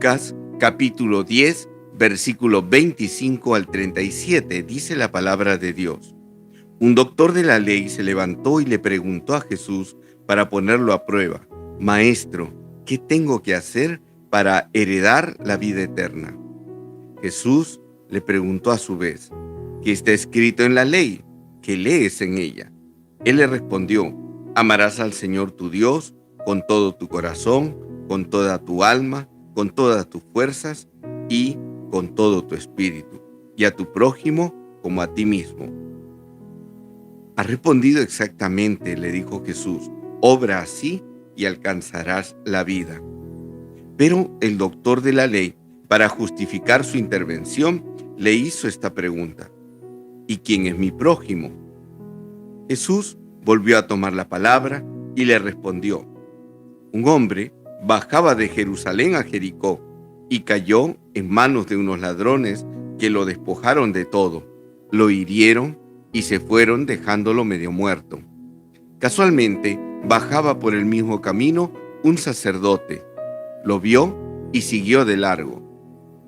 Lucas capítulo 10, versículo 25 al 37, dice la palabra de Dios. Un doctor de la ley se levantó y le preguntó a Jesús para ponerlo a prueba: Maestro, ¿qué tengo que hacer para heredar la vida eterna? Jesús le preguntó a su vez: ¿qué está escrito en la ley? ¿Qué lees en ella? Él le respondió: amarás al Señor tu Dios con todo tu corazón, con toda tu alma, con todas tus fuerzas y con todo tu espíritu, y a tu prójimo como a ti mismo. Has respondido exactamente, le dijo Jesús. Obra así y alcanzarás la vida. Pero el doctor de la ley, para justificar su intervención, le hizo esta pregunta: ¿y quién es mi prójimo? Jesús volvió a tomar la palabra y le respondió: un hombre bajaba de Jerusalén a Jericó y cayó en manos de unos ladrones que lo despojaron de todo, lo hirieron y se fueron dejándolo medio muerto. Casualmente bajaba por el mismo camino un sacerdote, lo vio y siguió de largo.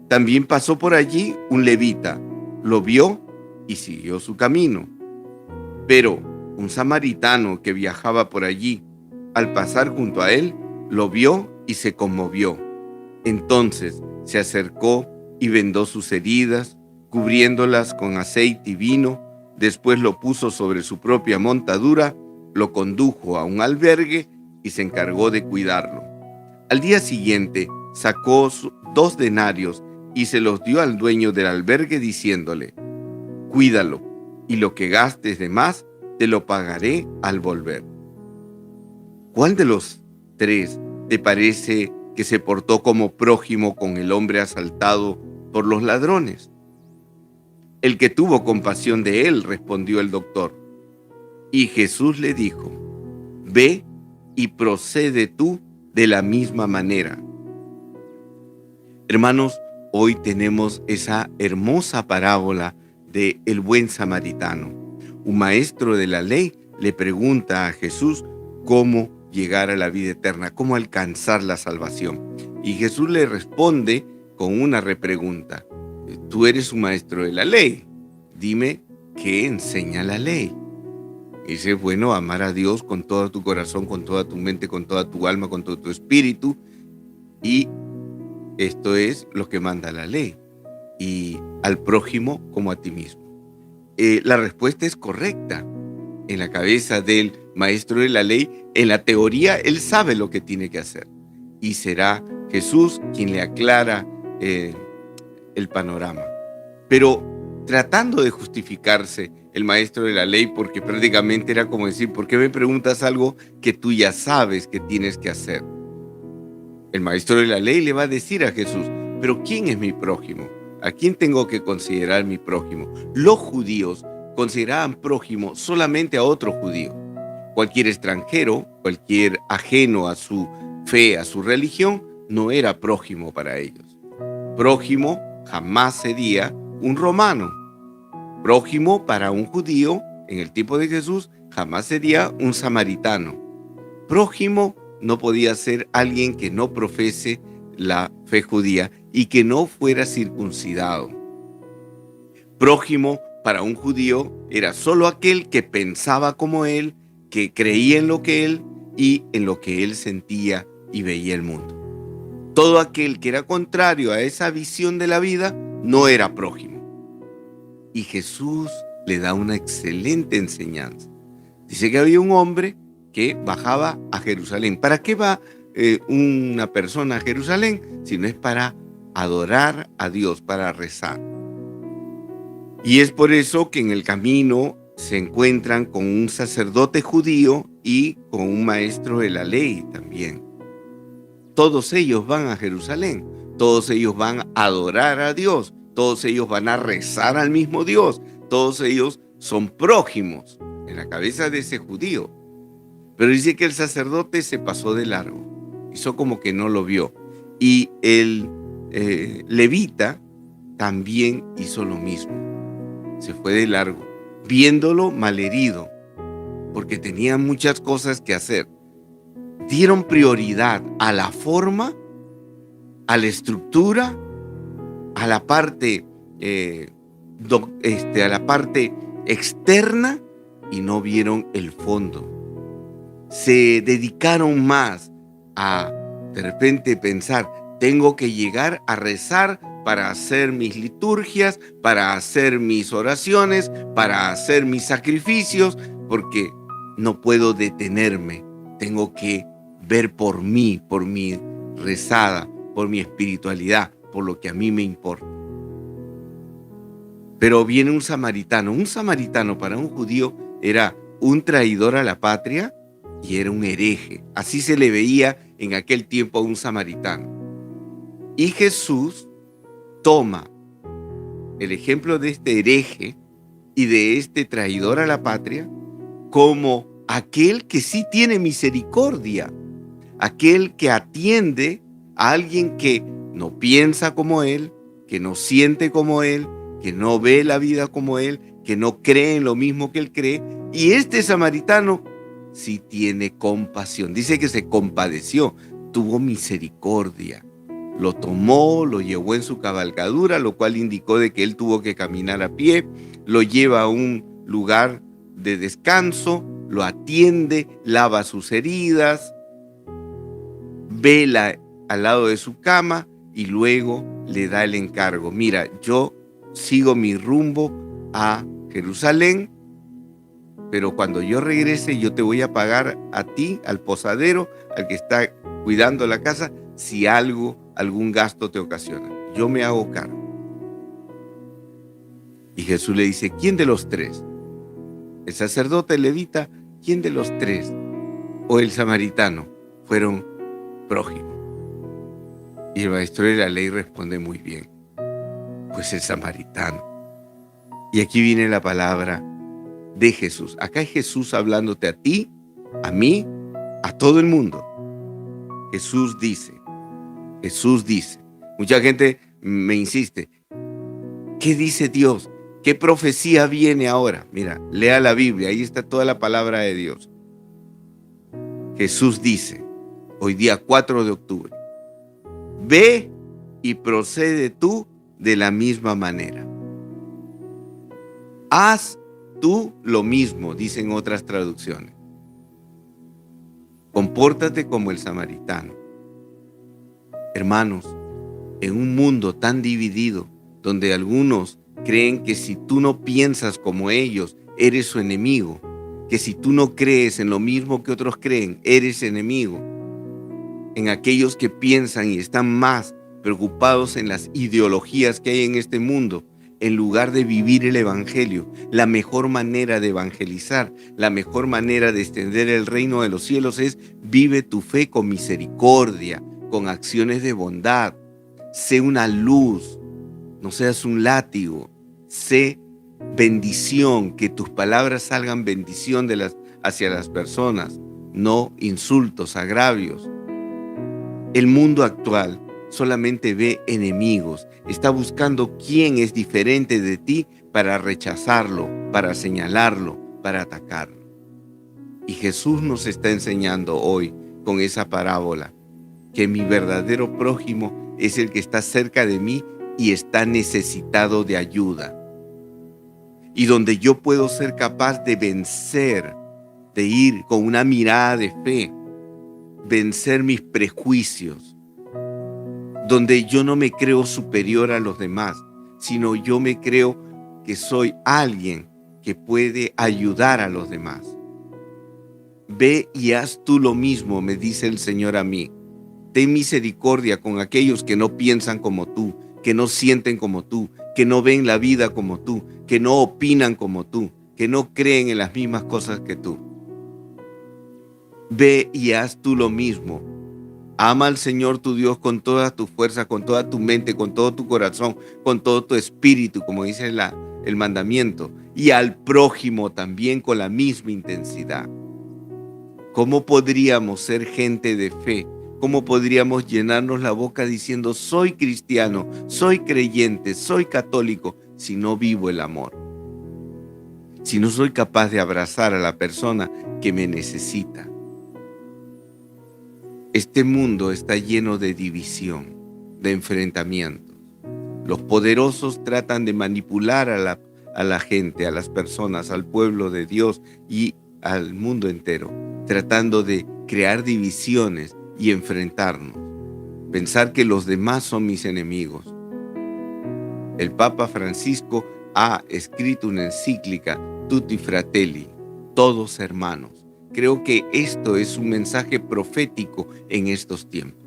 También pasó por allí un levita, lo vio y siguió su camino. Pero un samaritano que viajaba por allí, al pasar junto a él, lo vio y se conmovió. Entonces se acercó y vendó sus heridas, cubriéndolas con aceite y vino. Después lo puso sobre su propia montadura, lo condujo a un albergue y se encargó de cuidarlo. Al día siguiente sacó 2 denarios y se los dio al dueño del albergue diciéndole: cuídalo, y lo que gastes de más te lo pagaré al volver. ¿Cuál de los 3 te parece que se portó como prójimo con el hombre asaltado por los ladrones? El que tuvo compasión de él, respondió el doctor. Y Jesús le dijo: ve y procede tú de la misma manera. Hermanos, hoy tenemos esa hermosa parábola de el buen samaritano. Un maestro de la ley le pregunta a Jesús cómo llegar a la vida eterna, cómo alcanzar la salvación. Y Jesús le responde con una repregunta: tú eres un maestro de la ley, dime qué enseña la ley. Dice: bueno, amar a Dios con todo tu corazón, con toda tu mente, con toda tu alma, con todo tu espíritu, y esto es lo que manda la ley, y al prójimo como a ti mismo. La respuesta es correcta. En la cabeza del maestro de la ley, en la teoría, él sabe lo que tiene que hacer. Y será Jesús quien le aclara el panorama. Pero tratando de justificarse el maestro de la ley, porque prácticamente era como decir: ¿por qué me preguntas algo que tú ya sabes que tienes que hacer? El maestro de la ley le va a decir a Jesús: ¿pero quién es mi prójimo? ¿A quién tengo que considerar mi prójimo? Los judíos consideraban prójimo solamente a otro judío. Cualquier extranjero, cualquier ajeno a su fe, a su religión, no era prójimo para ellos. Prójimo jamás sería un romano. Prójimo para un judío, en el tiempo de Jesús, jamás sería un samaritano. Prójimo no podía ser alguien que no profese la fe judía y que no fuera circuncidado. Prójimo para un judío era solo aquel que pensaba como él, que creía en lo que él y en lo que él sentía y veía el mundo. Todo aquel que era contrario a esa visión de la vida no era prójimo. Y Jesús le da una excelente enseñanza. Dice que había un hombre que bajaba a Jerusalén. ¿Para qué va una persona a Jerusalén? Si no es para adorar a Dios, para rezar. Y es por eso que en el camino se encuentran con un sacerdote judío y con un maestro de la ley también. Todos ellos van a Jerusalén, todos ellos van a adorar a Dios, todos ellos van a rezar al mismo Dios, todos ellos son prójimos en la cabeza de ese judío. Pero dice que el sacerdote se pasó de largo, hizo como que no lo vio. Y el levita también hizo lo mismo, se fue de largo, viéndolo malherido, porque tenía muchas cosas que hacer. Dieron prioridad a la forma a la estructura, a la parte, a la parte externa, y no vieron el fondo. Se dedicaron más a de repente pensar, tengo que llegar a rezar para hacer mis liturgias, para hacer mis oraciones, para hacer mis sacrificios, porque no puedo detenerme. Tengo que ver por mí, por mi rezada, por mi espiritualidad, por lo que a mí me importa. Pero viene un samaritano. Un samaritano para un judío era un traidor a la patria y era un hereje. Así se le veía en aquel tiempo a un samaritano. Y Jesús toma el ejemplo de este hereje y de este traidor a la patria como aquel que sí tiene misericordia, aquel que atiende a alguien que no piensa como él, que no siente como él, que no ve la vida como él, que no cree en lo mismo que él cree. Y este samaritano sí tiene compasión. Dice que se compadeció, tuvo misericordia. Lo tomó, lo llevó en su cabalgadura, lo cual indicó de que él tuvo que caminar a pie, lo lleva a un lugar de descanso, lo atiende, lava sus heridas, vela al lado de su cama y luego le da el encargo. Mira, yo sigo mi rumbo a Jerusalén, pero cuando yo regrese yo te voy a pagar a ti, al posadero, al que está cuidando la casa, si algún gasto te ocasiona. Yo me hago cargo. Y Jesús le dice, ¿quién de los tres? El sacerdote, el levita, ¿quién de los tres? O el samaritano fueron prójimos. Y el maestro de la ley responde muy bien, pues el samaritano. Y aquí viene la palabra de Jesús. Acá es Jesús hablándote a ti, a mí, a todo el mundo. Jesús dice, mucha gente me insiste, ¿qué dice Dios? ¿Qué profecía viene ahora? Mira, lea la Biblia, ahí está toda la palabra de Dios. Jesús dice, hoy día 4 de octubre, ve y procede tú de la misma manera. Haz tú lo mismo, dicen otras traducciones. Compórtate como el samaritano. Hermanos, en un mundo tan dividido, donde algunos creen que si tú no piensas como ellos, eres su enemigo, que si tú no crees en lo mismo que otros creen, eres enemigo. En aquellos que piensan y están más preocupados en las ideologías que hay en este mundo, en lugar de vivir el evangelio, la mejor manera de evangelizar, la mejor manera de extender el reino de los cielos es vive tu fe con misericordia, con acciones de bondad. Sé una luz, no seas un látigo. Sé bendición, que tus palabras salgan bendición hacia las personas, no insultos, agravios. El mundo actual solamente ve enemigos, está buscando quién es diferente de ti para rechazarlo, para señalarlo, para atacarlo. Y Jesús nos está enseñando hoy con esa parábola que mi verdadero prójimo es el que está cerca de mí y está necesitado de ayuda. Y donde yo puedo ser capaz de vencer, de ir con una mirada de fe, vencer mis prejuicios, donde yo no me creo superior a los demás, sino yo me creo que soy alguien que puede ayudar a los demás. Ve y haz tú lo mismo, me dice el Señor a mí. Ten misericordia con aquellos que no piensan como tú, que no sienten como tú, que no ven la vida como tú, que no opinan como tú, que no creen en las mismas cosas que tú. Ve y haz tú lo mismo. Ama al Señor tu Dios con toda tu fuerza, con toda tu mente, con todo tu corazón, con todo tu espíritu, como dice el mandamiento, y al prójimo también con la misma intensidad. ¿Cómo podríamos ser gente de fe? ¿Cómo podríamos llenarnos la boca diciendo soy cristiano, soy creyente, soy católico, si no vivo el amor? Si no soy capaz de abrazar a la persona que me necesita. Este mundo está lleno de división. de enfrentamientos. Los poderosos tratan de manipular a la gente, a las personas, al pueblo de Dios y al mundo entero, tratando de crear divisiones y enfrentarnos. Pensar que los demás son mis enemigos. El Papa Francisco ha escrito una encíclica, Tutti Fratelli, todos hermanos. Creo que esto es un mensaje profético en estos tiempos,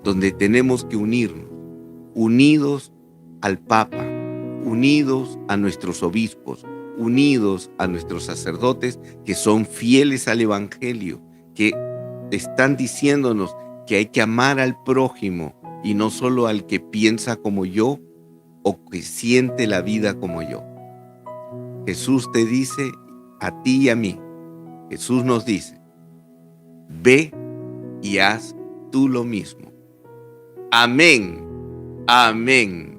donde tenemos que unirnos, unidos al Papa, unidos a nuestros obispos, unidos a nuestros sacerdotes que son fieles al Evangelio, que están diciéndonos que hay que amar al prójimo y no solo al que piensa como yo o que siente la vida como yo. Jesús te dice a ti y a mí, Jesús nos dice, ve y haz tú lo mismo. Amén, amén.